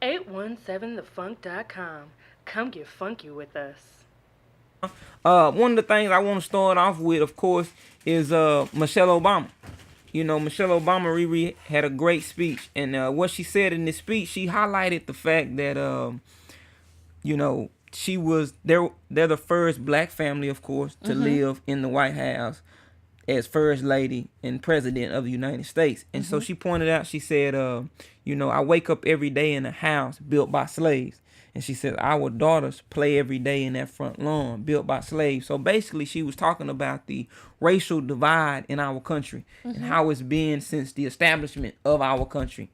817thefunk.com. Come get funky with us. One of the things I want to start off with, of course, is Michelle Obama. You know, Michelle Obama, Rere, had a great speech, and what she said in this speech, she highlighted the fact that you know, she was they're the first black family, of course, to live in the White House as first lady and president of the United States. And so she pointed out, she said, you know, I wake up every day in a house built by slaves. And she said, our daughters play every day in that front lawn built by slaves. So basically, she was talking about the racial divide in our country and how it's been since the establishment of our country.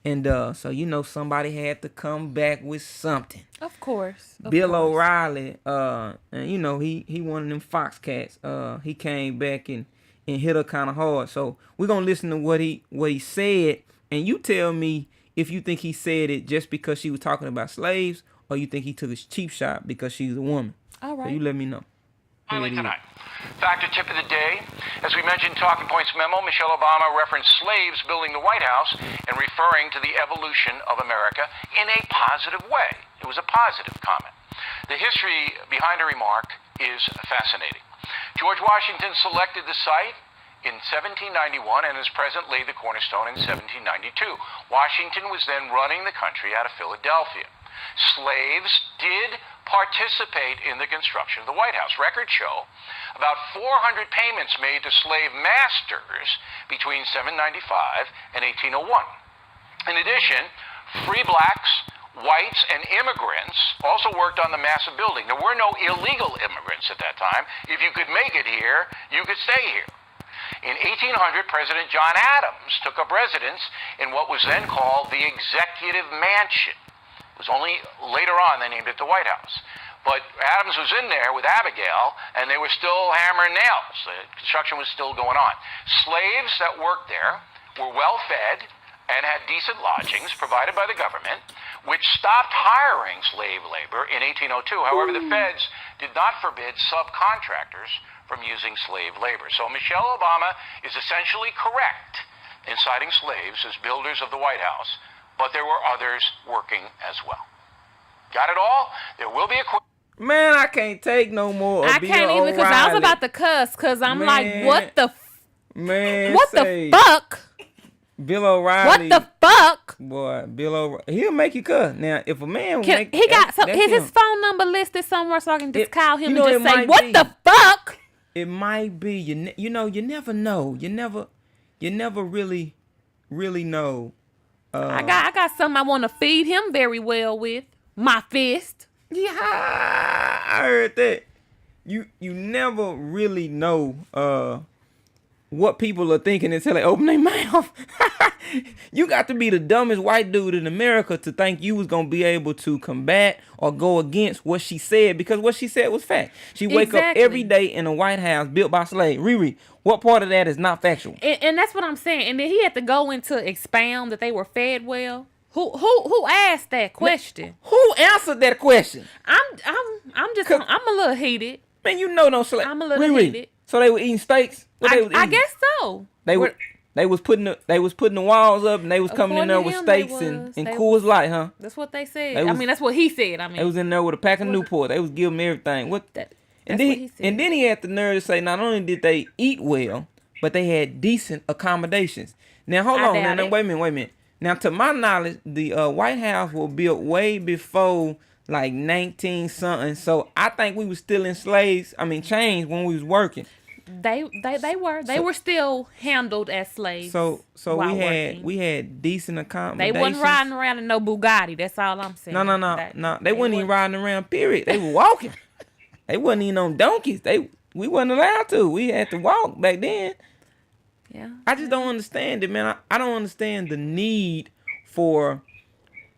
And so, you know, somebody had to come back with something. Of course. Bill O'Reilly, and you know, he one of them Fox cats. He came back and hit her kind of hard. So we're gonna listen to what he said, and you tell me if you think he said it just because she was talking about slaves, or you think he took a cheap shot because she's a woman. All right. So you let me know. Finally tonight, factor tip of the day. As we mentioned, Talking Points memo, Michelle Obama referenced slaves building the White House and referring to the evolution of America in a positive way. It was a positive comment. The history behind her remark is fascinating. George Washington selected the site in 1791 and is presently the cornerstone in 1792. Washington was then running the country out of Philadelphia. Slaves did participate in the construction of the White House. Records show about 400 payments made to slave masters between 795 and 1801. In addition, free blacks, whites, and immigrants also worked on the massive building. There were no illegal immigrants at that time. If you could make it here, you could stay here. In 1800, President John Adams took up residence in what was then called the Executive Mansion. It was only later on they named it the White House. But Adams was in there with Abigail, and they were still hammering nails. The construction was still going on. Slaves that worked there were well fed and had decent lodgings provided by the government, which stopped hiring slave labor in 1802. However, the feds did not forbid subcontractors from using slave labor. So Michelle Obama is essentially correct in citing slaves as builders of the White House, but there were others working as well. Got it all? There will be a Man, I can't take no more. I can't even, because I was about to cuss, because I'm like, what the what say, the fuck? Bill O'Reilly. What the fuck? Boy, Bill O'Reilly. He'll make you cuss. Now, if a man he got his phone number listed somewhere so I can just call him and just say, what the fuck? It might be. You know, you never know. You never really know. I got something I want to feed him very well with. My fist. Yeah, I heard that. You never really know what people are thinking until they open their mouth. You got to be the dumbest white dude in America to think you was gonna be able to combat or go against what she said, because what she said was fact. She wake up every day in a White House built by slaves. Riri, what part of that is not factual? And that's what I'm saying. And then he had to go into expound that they were fed well. Who asked that question? Who answered that question? I'm a little heated. Man, you know no slaves. I'm a little heated. So they were eating steaks? I guess so. They was putting the walls up, and they was coming in there with steaks and Coors Light, huh? That's what they said. That's what he said. They was in there with a pack of Newport. They was giving them everything. And then he had the nerve to say not only did they eat well, but they had decent accommodations. Now hold on. Now wait a minute. Now to my knowledge, the White House was built way before like 19 something. So I think we was still in chains when we was working. They were still handled as slaves. So we had decent accommodations. They wasn't riding around in no Bugatti. That's all I'm saying. No. They wasn't even riding around. Period. They were walking. They wasn't even on donkeys. We wasn't allowed to. We had to walk back then. Yeah. I just don't understand it, man. I don't understand the need for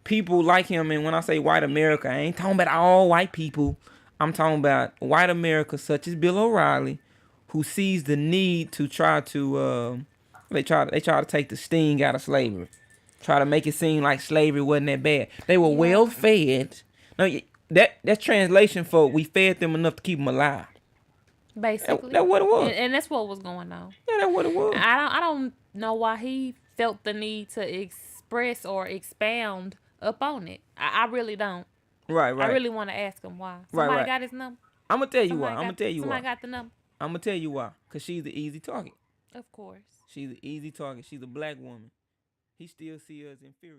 people like him. And when I say white America, I ain't talking about all white people. I'm talking about white America, such as Bill O'Reilly, who sees the need to try to they try to take the sting out of slavery, try to make it seem like slavery wasn't that bad. They were well fed. No, that's translation for we fed them enough to keep them alive. Basically, that's what it was, and that's what was going on. Yeah, that's what it was. I don't know why he felt the need to express or expound up on it. I really don't. Right. I really want to ask him why. Right, Somebody right. got his number. I'm gonna tell you Somebody why. I'm gonna got- tell you Somebody why. got the number. I'm gonna tell you why. Cause she's the easy target. Of course. She's an easy target. She's a black woman. He still see her as inferior.